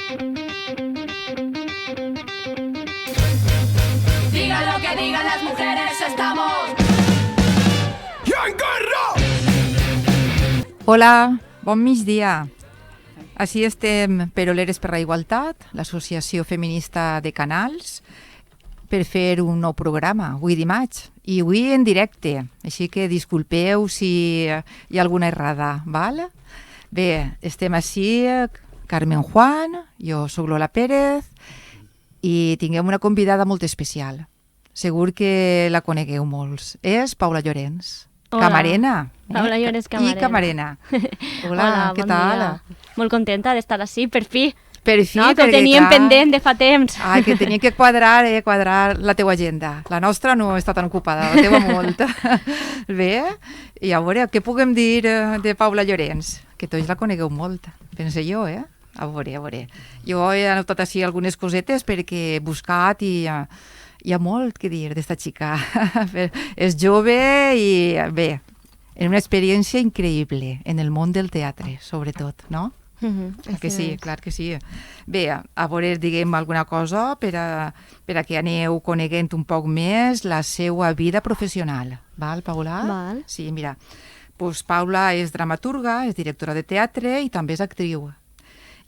Digan lo que digan las mujeres, estamos en guerra! Hola, bon migdia. Així estem Peroleres per la Igualtat, l'associació feminista de Canals, per fer un nou programa, avui dimarts, i avui en directe, així que disculpeu si hi ha alguna errada, val? Bé, estem així, Carmen Juan, jo sóc Lola Pérez, i tinguem una convidada molt especial. Segur que la conegueu molts. És Paula Llorens. Hola. Camarena. Paula Llorens, camarena. I camarena. Hola, què bon tal? dia. Molt contenta d'estar així, per fi. Per fi, No, que ho perquè, teníem clar, pendent de fa temps. Ai, que tenia que quadrar la teua agenda. La nostra no està tan ocupada, la teua molt. Bé, i a veure, què puguem dir de Paula Llorens? Que tots la conegueu molt, pense jo, A veure. Jo he anotat així algunes cosetes perquè he buscat i hi ha molt que dir d'esta xica. És jove i bé, en una experiència increïble en el món del teatre, sobretot, no? Que sí, clar que sí. Bé, a veure, diguem alguna cosa per a que aneu coneguent un poc més la seva vida professional. Val, Paula? Val. Sí, mira, pues Paula és dramaturga, és directora de teatre i també és actriu.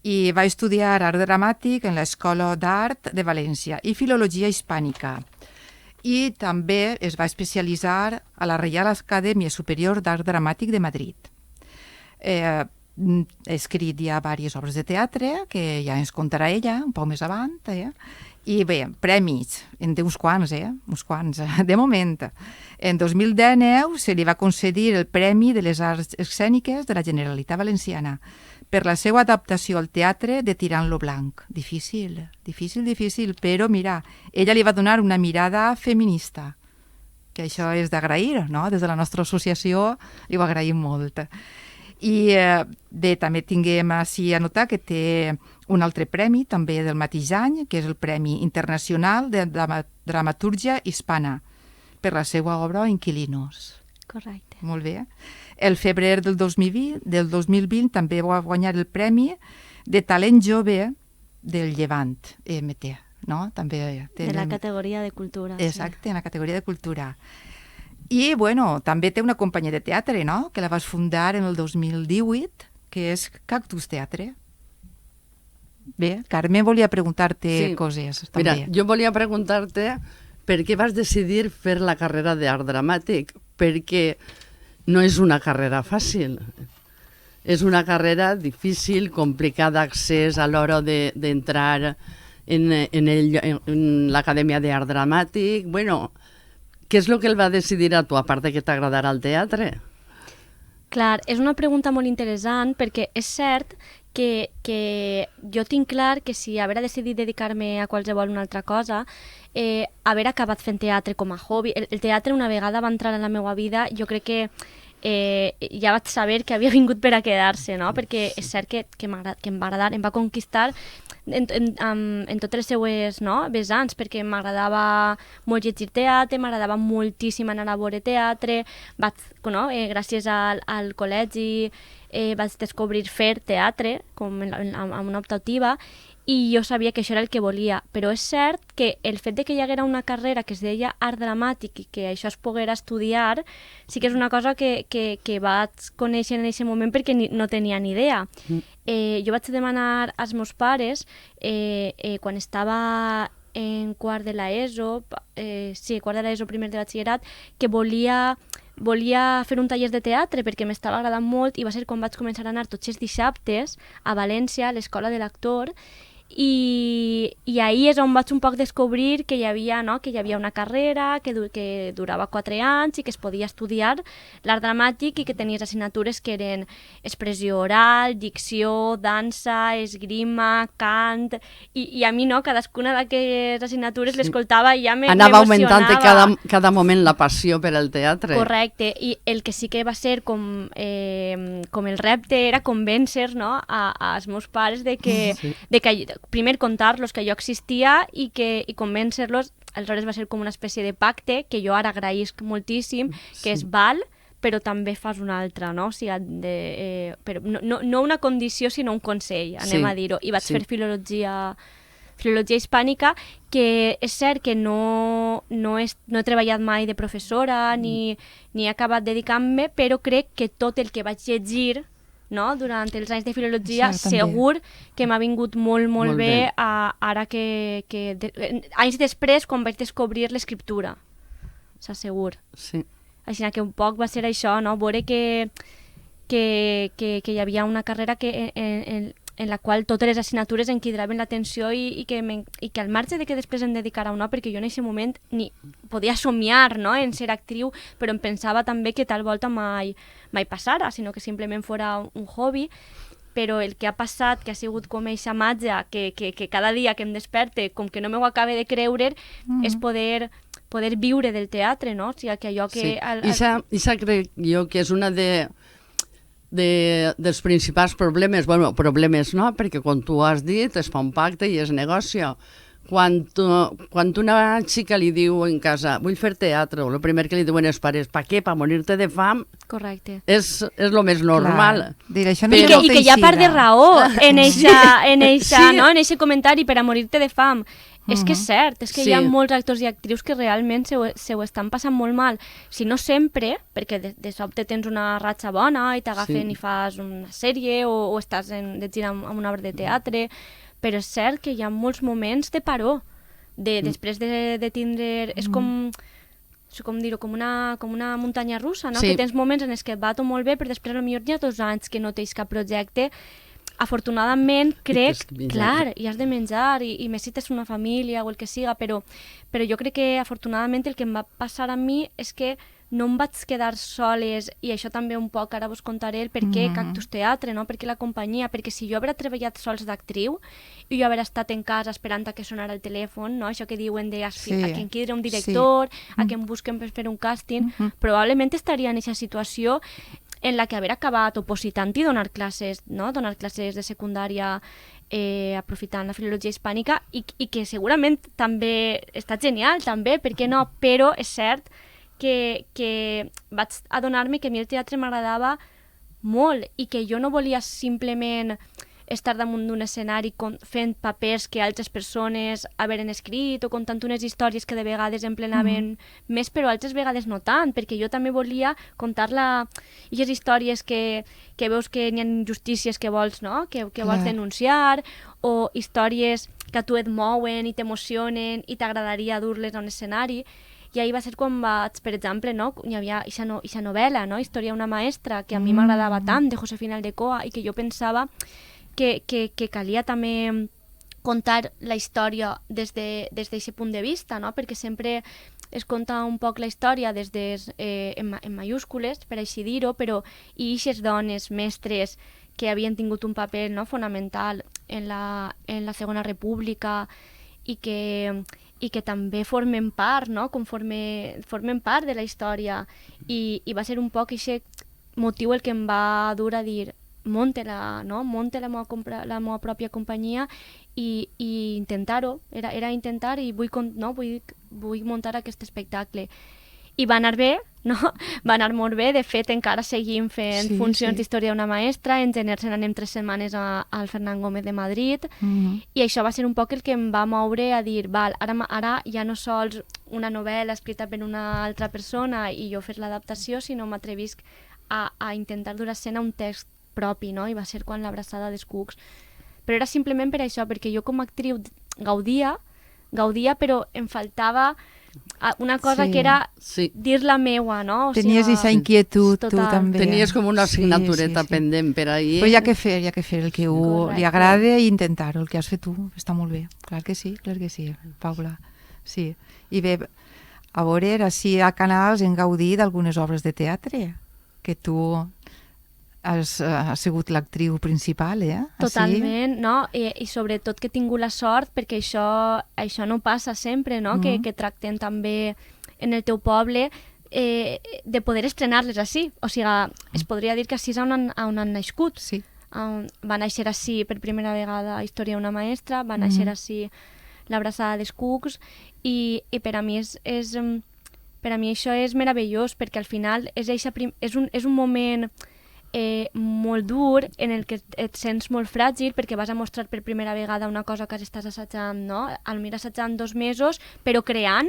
I va estudiar art dramàtic en l'Escola d'Art de València i filologia hispànica. I també es va especialitzar a la Reial Acadèmia Superior d'Art Dramàtic de Madrid. Ha escrit ja diverses obres de teatre, que ja ens contarà ella un poc més avant, I bé, premis, en té uns quants, de moment. En 2019 se li va concedir el Premi de les Arts Escèniques de la Generalitat Valenciana per la seva adaptació al teatre de Tirant lo Blanc. Difícil, però mira, ella li va donar una mirada feminista, que això és d'agrair, no? Des de la nostra associació li ho agraïm molt. I bé, també tinguem així a notar que té un altre premi, també del mateix any, que és el Premi Internacional de Dramatúrgia Hispana, per la seva obra Inquilinos. Correcte. Molt bé. El febrer del 2020 també va guanyar el Premi de Talent Jove del Llevant, EMT, no? També De la categoria de cultura. Exacte, en la categoria de cultura. I, bueno, també té una companyia de teatre, no?, que la vas fundar en el 2018, que és Cactus Teatre. Bé, Carmen volia preguntar-te coses, també. Mira, jo volia preguntar-te per què vas decidir fer la carrera d'art dramàtic, perquè no és una carrera fàcil. És una carrera difícil, complicada d'accés a l'hora d'entrar en l'Acadèmia d'Art Dramàtic. Bueno, què és el que el va decidir a tu, a part de que t'agradarà el teatre? Clar, és una pregunta molt interessant perquè és cert que jo tinc clar que si haver decidit dedicar-me a qualsevol una altra cosa, haver acabat fent teatre com a hobby, el teatre una vegada va entrar en la meva vida, jo crec que ja vaig saber que havia vingut per a quedar-se, no? Perquè és cert que em va agradar, em va conquistar en totes les seues vessants, perquè m'agradava molt llegir teatre, m'agradava moltíssim anar a veure teatre, gràcies al col·legi vaig descobrir fer teatre amb una optativa i jo sabia que això era el que volia, però és cert que el fet de que hi haguera una carrera que es deia art dramàtic i que això es poguera estudiar sí que és una cosa que vaig conèixer en aquest moment perquè no tenia ni idea. Jo vaig demanar als meus pares quan estava en quart de l'ESO, quart de l'ESO, primer de batxillerat, que volia fer un taller de teatre perquè m'estava agradant molt i va ser quan vaig començar a anar tots els dissabtes a València, a l'Escola de l'Actor, i ahir és on vaig un poc descobrir que hi havia una carrera que durava 4 anys i que es podia estudiar l'art dramàtic i que tenies assignatures que eren expressió oral, dicció, dansa, esgrima, cant, i a mi cadascuna d'aquestes assignatures l'escoltava i ja m'emocionava. Anava augmentant cada moment la passió per al teatre. Correcte, i el que sí que va ser com el repte era convèncer als meus pares de que primer contar-los que jo existia i convèncer-los. Aleshores va ser com una espècie de pacte que jo ara agraïsc moltíssim, que és val, però també fas una altra, no? O sigui, però no una condició, sinó un consell, anem a dir-ho. I vaig fer filologia hispànica, que és cert que no he treballat mai de professora ni he acabat dedicant-me, però crec que tot el que vaig llegir, no, durant els anys de filologia, segur que m'ha vingut molt bé ara anys després, quan vaig descobrir l'escriptura. S'assegur. Sí. Així que un poc va ser això, no? Veure que hi havia una carrera en la qual totes les assignatures em cridaven l'atenció i que al marge de que després em dedicara a una, perquè jo en aquest moment ni podia somiar, no?, en ser actriu, però em pensava també que tal volta mai passara, sinó que simplement fora un hobby. Però el que ha passat, que ha sigut com eixa màgia, que cada dia que em desperte, com que no m'ho acabe de creure, és poder viure del teatre, no? O sigui, que allò que... Ixa crec jo que és una dels principals problemes, problemes no, perquè quan tu has dit es fa un pacte i es negocia. Quan una xica li diu en casa vull fer teatre, el primer que li diuen els pares, pa què, pa morir-te de fam? Correcte. És el més normal. I que hi ha part de raó en eixe comentari, per a morir-te de fam. És que és cert, és que hi ha molts actors i actrius que realment se ho estan passant molt mal. Si no sempre, perquè de sobte tens una ratxa bona i t'agafen i fas una sèrie o estàs de gira amb una obra de teatre, però és cert que hi ha molts moments de paró, després de tindre... És com dir-ho, com una muntanya russa, no? Que tens moments en els que et va tot molt bé, però després potser hi ha 2 anys que no tens cap projecte. Afortunadament, crec, clar, i has de menjar, i més si tens una família o el que siga, però jo crec que afortunadament el que em va passar a mi és que no em vaig quedar soles, i això també un poc, ara vos contaré el per què Cactus Teatre, no? Perquè la companyia, perquè si jo haguera treballat sols d'actriu i jo haguera estat en casa esperant a que sonara el telèfon, no? Això que diuen de a que em quedi un director, a que em busquen per fer un càsting, probablement estaria en aquesta situació en la que haver acabat opositant i donar classes, no? Donar classes de secundària aprofitant la filologia hispànica, i que segurament també està genial, també, per què no? Però és cert que vaig adonar-me que a mi el teatre m'agradava molt i que jo no volia simplement estar damunt d'un escenari fent papers que altres persones haveren escrit o contant unes històries que de vegades em plenaven més, però altres vegades no tant, perquè jo també volia contar aquestes històries que veus que n'hi ha injustícies que vols, no? que vols denunciar, o històries que a tu et mouen i t'emocionen i t'agradaria dur-les a un escenari. I ahir va ser quan vaig, per exemple, no? Hi havia aquesta novel·la, no? Història d'una maestra, que a mi m'agradava tant, de Josefina Aldecoa, i que jo pensava que calia també contar la història des d'aquest punt de vista, no? Perquè sempre es conta un poc la història en majúscules, per així dir-ho, però i aquestes dones, mestres, que havien tingut un paper, no, fonamental en la Segona República i que també formen part, no? Formen part de la història, i va ser un poc aquest motiu el que em va dur a dir monta-la, no? Monta la meva pròpia companyia i intentar-ho, era intentar, i vull muntar aquest espectacle. I va anar bé, no? Va anar molt bé. De fet, encara seguim fent funcions d'Història d'una maestra. En gener se n'anem 3 setmanes al Fernán Gómez de Madrid. I això va ser un poc el que em va moure a dir, val, ara ja no sols una novel·la escrita per una altra persona i jo fer l'adaptació, sinó m'atrevisc a intentar dur a escena un text propi, no? I va ser quan l'Abraçada dels Cucs. Però era simplement per això, perquè jo com a actriu gaudia, però em faltava una cosa que era dir la meua, no? Tenies aquesta inquietud, tu també. Tenies com una assignatureta pendent per ahir. Però hi ha que fer el que li agrada i intentar-ho, el que has fet tu, està molt bé. Clar que sí, Paula. Sí. I bé, a veure, així a Canals hem gaudit d'algunes obres de teatre, que tu has sigut l'actriu principal, Totalment, no? I sobretot que he tingut la sort, perquè això no passa sempre, no? Que tracten també en el teu poble de poder estrenar-les així. O sigui, es podria dir que així és on han nascut. Sí. Va néixer així per primera vegada Història d'una maestra, va néixer així l'Abraçada dels Cucs, i per a mi és Per a mi això és meravellós, perquè al final és un moment molt dur en el que et sents molt fràgil perquè vas a mostrar per primera vegada una cosa que estàs assajant, no? Potser assajant 2 mesos, però creant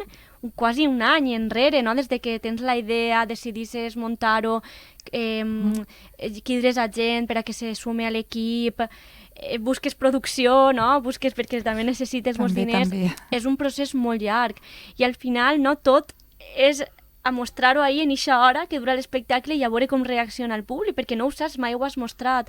quasi un any enrere, no? Des de que tens la idea, decidisses muntar-ho, quidres a gent per a que se sume a l'equip, busques producció, no? Busques perquè també necessites molts diners. També. És un procés molt llarg i al final no tot és a mostrar-ho ahir en eixa hora que dura l'espectacle i a veure com reacciona el públic, perquè no ho saps, mai ho has mostrat.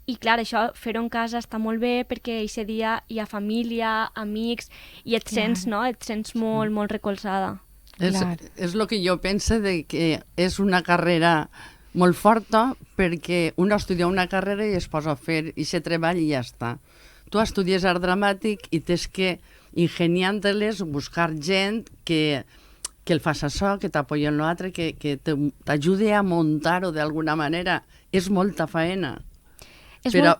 I clar, això, fer-ho en casa està molt bé perquè eixe dia hi ha família, amics, i et sents, no? Et sents molt, molt recolzada. És el que jo penso de que és una carrera molt forta perquè un estudia una carrera i es posa a fer i se treballa i ja està. Tu estudies art dramàtic i tens que, ingeniant-te-les, buscar gent que el fas això, que t'apoya en l'altre, que t'ajude a muntar-ho d'alguna manera. És molta faena.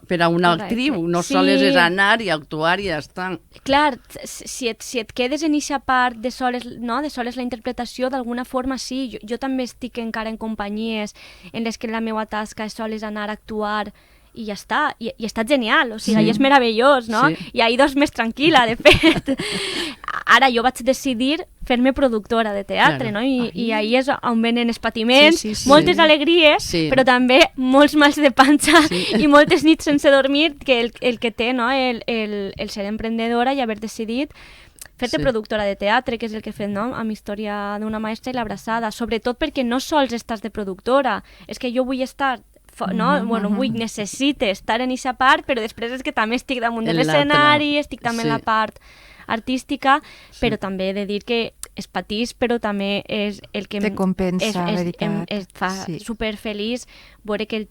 Per a una actriu, no sols és anar i actuar i ja està. Clar, si et quedes en eixa part de soles la interpretació, d'alguna forma sí. Jo també estic encara en companyies en les que la meva tasca és sols anar a actuar i ja està, i està genial, o sigui, és meravellós, no? Sí. I ahir més tranquil·la, de fet. Ara jo vaig decidir fer-me productora de teatre, no? I ahir és on venen els patiments, moltes alegries, però també molts mals de panxa i moltes nits sense dormir, que el que té, no? El ser emprendedora i haver decidit fer-te productora de teatre, que és el que he fet, no? Amb Història d'una maestra i L'Abraçada, sobretot perquè no sols estàs de productora, és que jo vull estar necessite estar en aquesta part, però després és que també estic damunt de l'escenari, estic també en la part artística, però també he de dir que es patís, però també és el que te compensa, et fa superfeliç veure que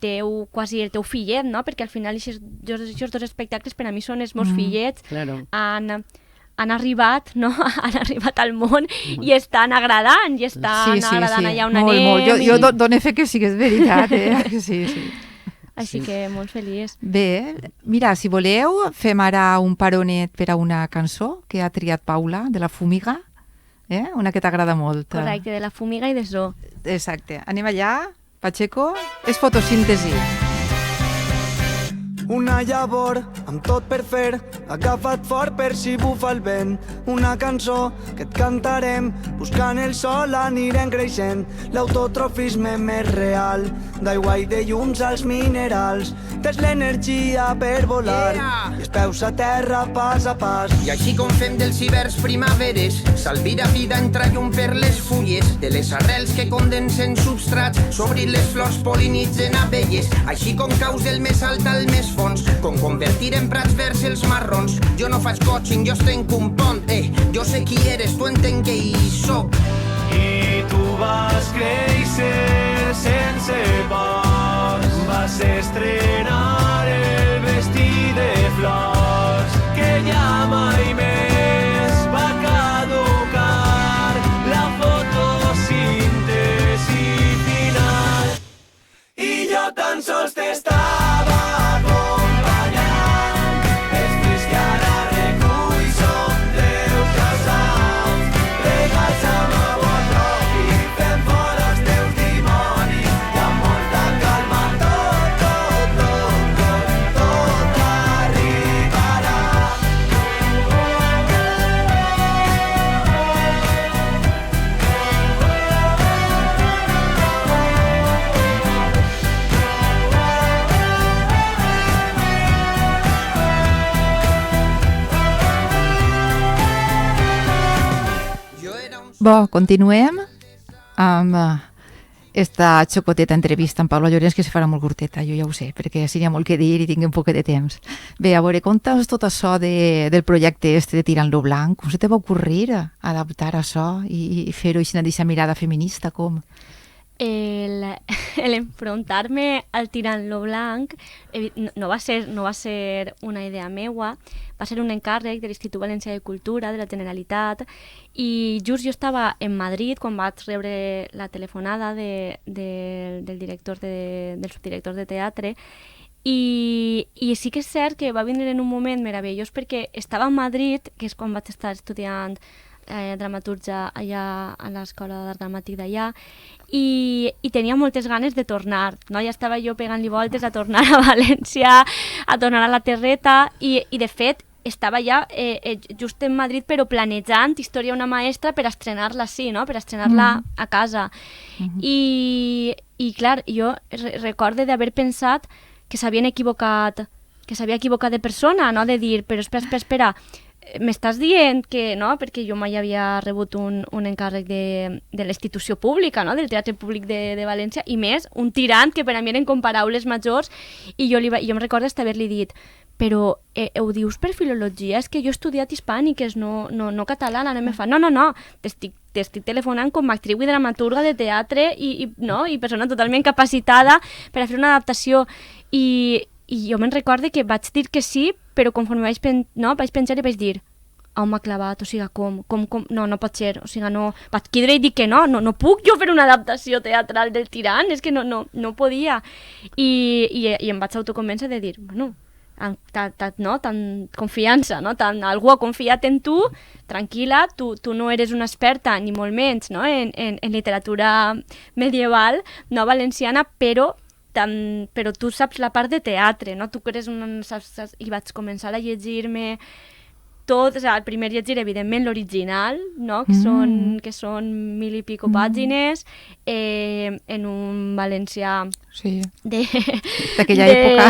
quasi el teu fillet, no? Perquè al final aquests 2 espectacles per a mi són els meus fillets, han arribat, no? Han arribat al món i estan agradant, allà on anem. Molt. Jo dono fe que sí que és veritat, Sí. Així que molt feliç. Bé, mira, si voleu, fem ara un paronet per a una cançó que ha triat Paula, de La Fumiga, una que t'agrada molt. Correcte, de La Fumiga i de Zoo. Exacte. Anem allà, Pacheco, és fotosíntesi. Una llavor amb tot per fer, agafa't fort per si bufa el vent. Una cançó que et cantarem, buscant el sol anirem creixent. L'autotrofisme més real, d'aigua i de llums als minerals. Tens l'energia per volar, i els peus a terra pas a pas. I així com fem dels hiverns primaveres, s'alvira vida entra llum per les fulles, de les arrels que condensen substrats, s'obrin les flors pol·linitzen abelles. Així com caus del més alt al més fons, com convertir en prats verds els marrons. Jo no faig coaching, jo estenc un pont, jo sé qui eres, tu entenc que hi soc. I tu vas créixer sense pas, vas estrenar el vestit de flors, que ja mai més va caducar la fotosíntesi final. I jo tan sols t'estava acompanyant, és trist que ara recull som teus casals, regals amb agua propi, fem fora els teus dimonis, i amb molta calma tot arribarà. Bo, continuem amb esta xocoteta entrevista amb Paula Llorens, que se farà molt curteta, jo ja ho sé, perquè seria molt que dir i tinc un poc de temps. Bé, a veure, conta'ns tot això del projecte de Tirant-lo Blanc. Com se te va ocurrir adaptar això i fer-ho així d'aquesta mirada feminista, com? L'enfrontar-me al Tirant-lo Blanc no va ser una idea meua, va ser un encàrrec de l'Institut Valencià de Cultura, de la Generalitat, i just jo estava en Madrid quan vaig rebre la telefonada del subdirector de teatre, i sí que és cert que va vindre en un moment meravellós perquè estava a Madrid, que és quan vaig estar estudiant dramaturgia allà a l'Escola d'Art Dramàtic d'allà, i tenia moltes ganes de tornar, no? Ja estava jo pegant-li voltes a tornar a València, a tornar a la terreta, i de fet estava ja just en Madrid, però planejant Història una maestra per estrenar-la no? Per estrenar-la a casa. I clar, jo recorde d'haver pensat que s'havia equivocat de persona, no? De dir, però espera, m'estàs dient que, no? Perquè jo mai havia rebut un encàrrec de la institució pública, no? Del Teatre Públic de València, i més, un tirant que per a mi eren com paraules majors, i jo em recordo d'haver-li dit, però ho dius per filologia? És que jo he estudiat hispàniques, no catalana, no me fa. No, t'estic telefonant com a actriu i dramaturga de teatre i persona totalment capacitada per a fer una adaptació. I jo me'n recorde que vaig dir que sí, però conforme vaig pensar i vaig dir m'ha clavat, o sigui, com? No pot ser, o sigui, no... Vaig quedar i dir que no puc jo fer una adaptació teatral del tirant, és que no podia. I em vaig autoconvèncer de dir, bueno, tant confiança, no? Algú ha confiat en tu, tranquil·la, tu no eres una experta, ni molt menys, no? en literatura medieval, no valenciana, però tu saps la part de teatre, no? Tu que eres i vaig començar a llegir-me tot, o sigui, el primer llegir, evidentment, l'original, no? que són 1000 i pico pàgines, en un valencià d'aquella època.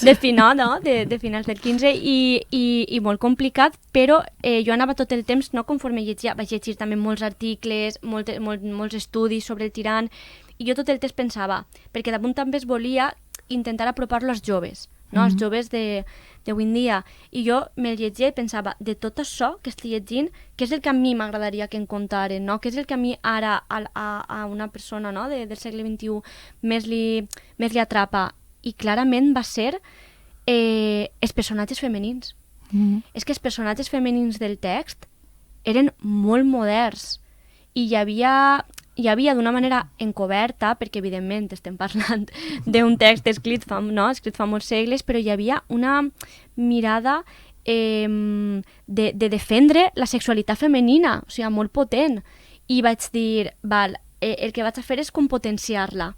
De finals del 15, i molt complicat, però jo anava tot el temps, no conforme llegia, vaig llegir també molts articles, molts estudis sobre el tirant, i jo tot el temps pensava, perquè damunt també es volia intentar apropar-lo als joves, no? Els joves d'avui en dia, i jo me llegia i pensava, de tot això que estic llegint, què és el que a mi m'agradaria que em contaren, no? Què és el que a mi ara a una persona, no? del segle XXI més li atrapa, i clarament va ser els personatges femenins. És que els personatges femenins del text eren molt moderns, i hi havia d'una manera encoberta, perquè evidentment estem parlant d'un text escrit fa molts segles, però hi havia una mirada de defendre la sexualitat femenina, o sigui, molt potent. I vaig dir, el que vaig a fer és com potenciar-la.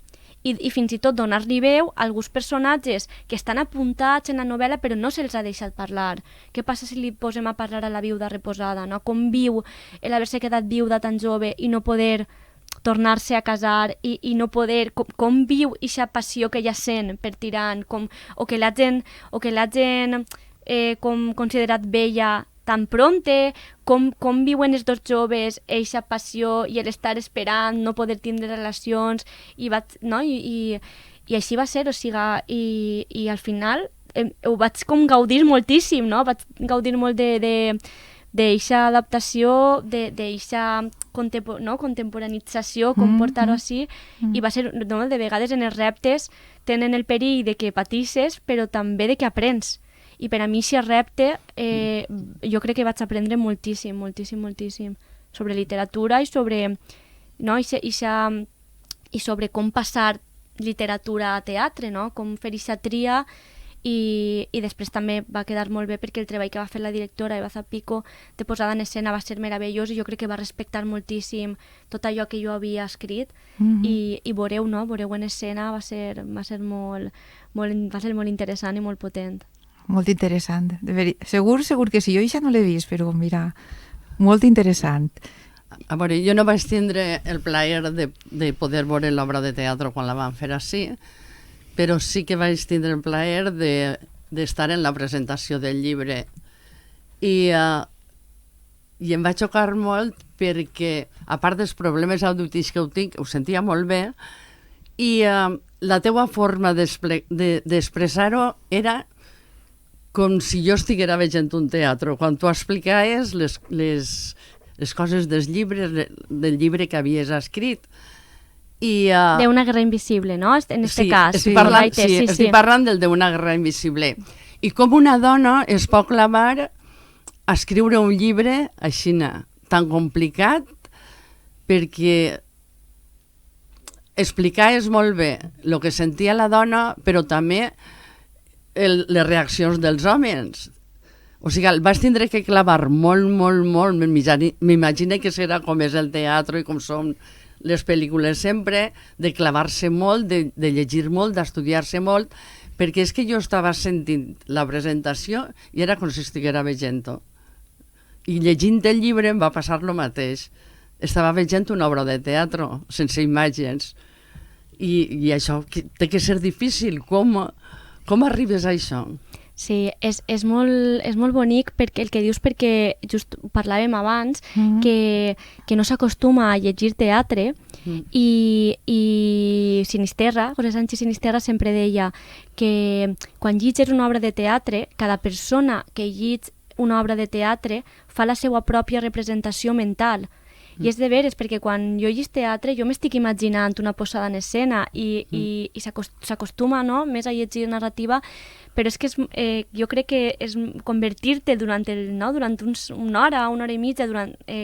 I fins i tot donar-li veu a alguns personatges que estan apuntats en la novel·la però no se'ls ha deixat parlar. Què passa si li posem a parlar a la viuda reposada, no? Com viu l'haver-se quedat viuda tan jove i no poder tornar-se a casar i no poder... Com viu aquesta passió que ella sent per tirant, o que la gent com considerat vella tan pronte, com viuen els dos joves aquesta passió i l'estar esperant, no poder tindre relacions, i així va ser, o sigui, i al final ho vaig com gaudir moltíssim, no? Vaig gaudir molt d'eixa adaptació, d'eixa contemporanització, com portar-ho així, i va ser, no? De vegades en els reptes tenen el perill de que patisses, però també de que aprens. I per a mi, si és repte, jo crec que vaig aprendre moltíssim sobre literatura i sobre, no? I sobre com passar literatura a teatre, no? Com fer aquesta tria, i després també va quedar molt bé perquè el treball que va fer la directora Eva Zapico de posada en escena va ser meravellós, i jo crec que va respectar moltíssim tot allò que jo havia escrit, i veureu en escena va ser molt interessant i molt potent. Molt interessant, segur que sí, jo ja no l'he vist, però mira, molt interessant. A veure, jo no vaig tindre el plaer de poder veure l'obra de teatre quan la van fer així, però sí que vaig tindre el plaer d'estar en la presentació del llibre, i em va xocar molt perquè, a part dels problemes auditius que ho tinc, ho sentia molt bé, i la teua forma d'expressar-ho era com si jo estiguera veient un teatre, quan tu explicaves les coses del llibre que havies escrit. D'una guerra invisible, no? En aquest cas. Estic parlant del d'una guerra invisible. I com una dona es pot clavar a escriure un llibre així tan complicat, perquè explicaves molt bé el que sentia la dona, però també les reaccions dels homes. O sigui, el vas tindre que clavar molt, molt, molt. M'imagino que serà com és el teatre i com són les pel·lícules sempre, de clavar-se molt, de llegir molt, d'estudiar-se molt, perquè és que jo estava sentint la presentació i era com si estiguera veient-ho. I llegint el llibre em va passar el mateix. Estava veient una obra de teatre, sense imatges. I això té que ser difícil. Com arribes a això? Sí, és molt bonic perquè el que dius, perquè just parlàvem abans que no s'acostuma a llegir teatre i Sinisterra, José Sánchez Sinisterra sempre deia que quan llitges una obra de teatre, cada persona que llig una obra de teatre fa la seva pròpia representació mental. I és de veres, perquè quan jo llig teatre jo m'estic imaginant una posada en escena i s'acostuma, no?, més a llegir narrativa, però és que jo crec que és convertir-te durant una hora i mitja,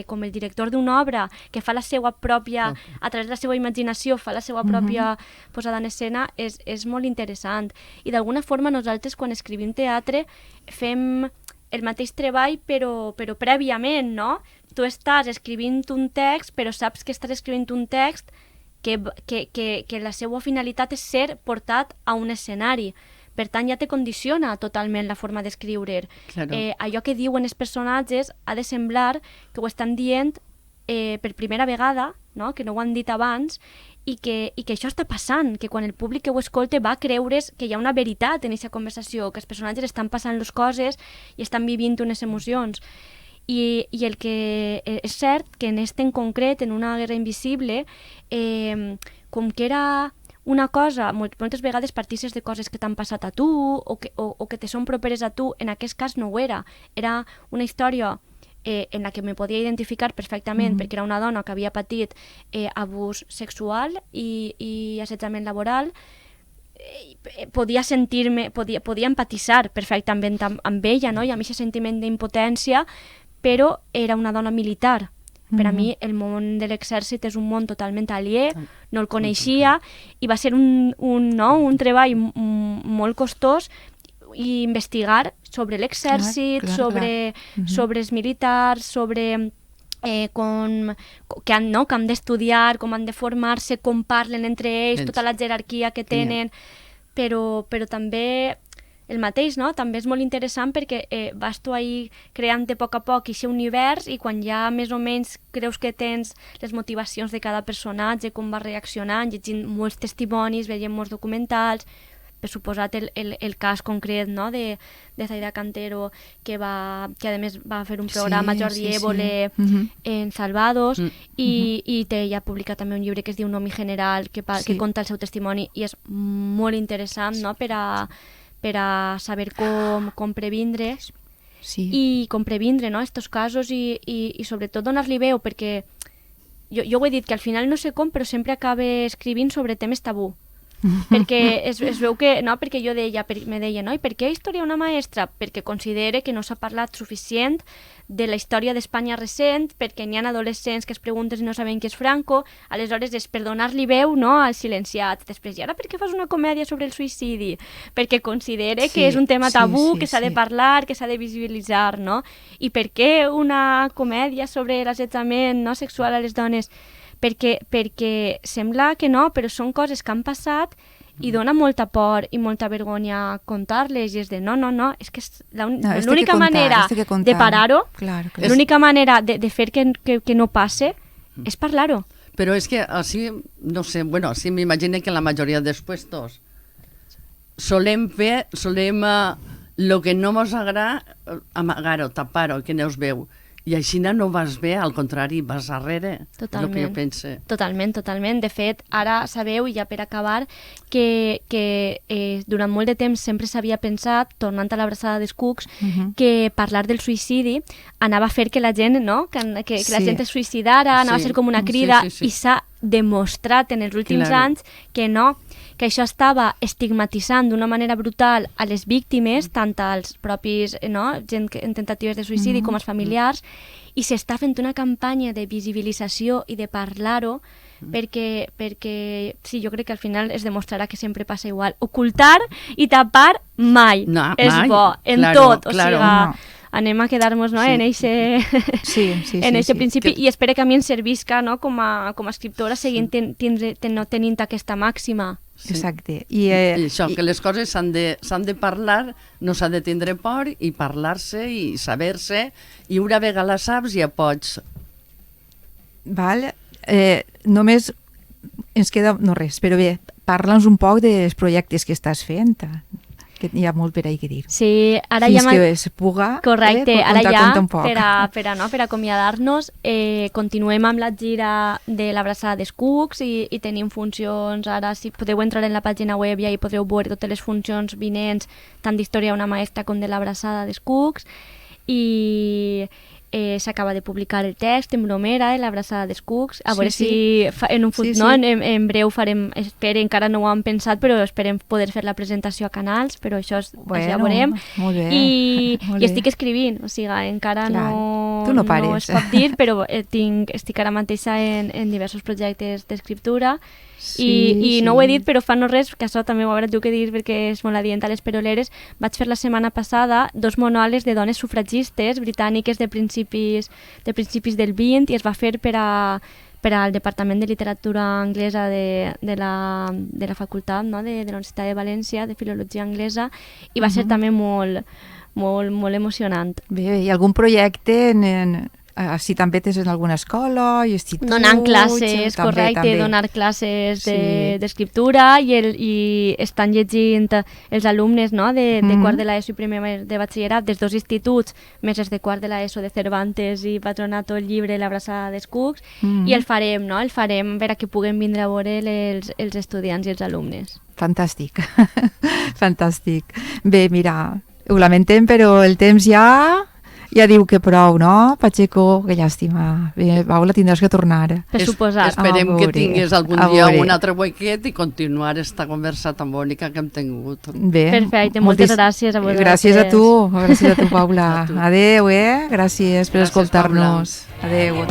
com el director d'una obra que fa la seva pròpia, a través de la seva imaginació, fa la seva pròpia posada en escena, és molt interessant. I d'alguna forma nosaltres quan escrivim teatre fem el mateix treball però prèviament, no? Tu estàs escrivint un text, però saps que estàs escrivint un text que la seva finalitat és ser portat a un escenari. Per tant, ja te condiciona totalment la forma d'escriure. Claro. Allò que diuen els personatges ha de semblar que ho estan dient per primera vegada, no?, que no ho han dit abans, i que això està passant, que quan el públic que ho escolta va creure's que hi ha una veritat en aquesta conversació, que els personatges estan passant les coses i estan vivint unes emocions. I el que és cert que en en concret, en Una guerra invisible, com que era una cosa, moltes vegades partisses de coses que t'han passat a tu o que te són properes a tu, en aquest cas no ho era. Era una història en la que me podia identificar perfectament perquè era una dona que havia patit abús sexual i assetjament laboral. Podia sentir-me, podia empatitzar perfectament amb ella, no?, i amb aquest sentiment d'impotència, però era una dona militar. Per a mi el món de l'exèrcit és un món totalment aliè, no el coneixia, i va ser un treball molt costós i investigar sobre l'exèrcit, sobre els militars, sobre que han d'estudiar, com han de formar-se, com parlen entre ells, tota la jerarquia que tenen, però també el mateix, no? També és molt interessant perquè vas tu ahir creant-te a poc aquest univers i quan ja més o menys creus que tens les motivacions de cada personatge, com va reaccionant, llegint molts testimonis, veient molts documentals, per suposat el cas concret, no?, de Zaida Cantero, que a més va fer un programa Jordi Évole en Salvados, i ella ha publicat també un llibre que es diu Nomi General, que conta el seu testimoni, i és molt interessant, no?, per a saber com previndre i com previndre, no?, estos casos i sobretot donar-li veu, perquè jo ho he dit que al final no sé com, però sempre acabe escrivint sobre temes tabú. Perquè es veu que, no, perquè me deia, no, i per què història una maestra? Perquè considere que no s'ha parlat suficient de la història d'Espanya recent, perquè n'hi ha adolescents que es pregunten si no saben qui és Franco, aleshores és per donar-li veu, no, als silenciats. Després, i ara per què fas una comèdia sobre el suïcidi? Perquè considere que és un tema tabú, que s'ha de parlar, que s'ha de visibilitzar, no? I per què una comèdia sobre l'assetjament, no, sexual a les dones? Perquè sembla que no, però són coses que han passat i dona molta por i molta vergonya contar-les, i és de no, és que l'única manera de parar-ho, l'única manera de fer que no passe és parlar-ho. Però és que així, no sé, bueno, així m'imagino que en la majoria dels puestos solem el que no mos agrada, amagar-ho, tapar-ho, que no es veu. I així no vas bé, al contrari, vas darrere. Totalment. És el que jo pense. Totalment. De fet, ara sabeu, i ja per acabar, que durant molt de temps sempre s'havia pensat, tornant a l'abraçada dels cucs, que parlar del suïcidi anava a fer que la gent, no?, que la gent es suïcidara, anava a ser com una crida, i s'ha demostrat en els últims anys que no, que això estava estigmatitzant d'una manera brutal a les víctimes, tant als propis, no, gent en tentatives de suïcidi com als familiars, i s'està fent una campanya de visibilització i de parlar-ho, perquè sí, jo crec que al final es demostrarà que sempre passa igual. Ocultar i tapar mai és bo, en tot. O sigui, anem a quedar-nos, no?, Sí. en eixe... en eixe principi, i espero que a mi em servisca, no?, com a escriptora seguint tenint aquesta màxima. Exacte. I això, que les coses s'han de parlar, no s'ha de tindre por, i parlar-se i saber-se, i una vegada la saps ja pots... Val? Només ens queda... No res, però bé, parla'ns un poc dels projectes que estàs fent, que hi ha molt per ahí que dir. Sí, ara Fins ja... que es puga... Correcte, ara ja, conta un poc. per acomiadar-nos, continuem amb la gira de l'Abraçada dels Cucs i tenim funcions, ara si podeu entrar en la pàgina web i ahí podreu veure totes les funcions vinents, tant d'Història una maestra com de l'Abraçada dels Cucs, i s'acaba de publicar el text en bromera, l'Abraçada dels Cucs, a veure si en un futur, no? En breu farem, encara no ho hem pensat, però esperem poder fer la presentació a canals, però això ja veurem. Molt bé, I molt bé. estic escrivint, o sigui, encara Tu no pares. no es pot dir, però estic ara mateixa en diversos projectes d'escriptura. I no ho he dit, però fa no res, que això també ho haurà tu que dir perquè és molt adient a les peroleres. Vaig fer la setmana passada 2 monòlegs de dones sufragistes britàniques de principis del 20 i es va fer per al Departament de Literatura Anglesa de la facultat, no?, de la Universitat de València, de Filologia Anglesa, i va ser també molt emocionant. Bé, hi ha algun projecte si també tens en alguna escola, institut... Donant classes, també, correcte, també. donar classes d'escriptura i estan llegint els alumnes, no?, de quart de l'ESO i primer de batxillerat dels 2 instituts, més els de quart de l'ESO de Cervantes i Patronato, el llibre L'Abraçada dels Cucs, i el farem per a que puguen vindre a veure els estudiants i els alumnes. Fantàstic, fantàstic. Bé, mira, ho lamentem, però el temps ja diu que prou, no, Pacheco? Que llàstima. Bé, Paula, tindràs que tornar. Per suposat. Esperem A que veure, tingués algun a dia veure. un altre huequet i continuar esta conversa tan bonica que hem tingut. Bé, Perfecte, moltes gràcies a vosaltres. Gràcies a tu, Paula. A tu. Adéu, gràcies per Gràcies, escoltar-nos. Adéu.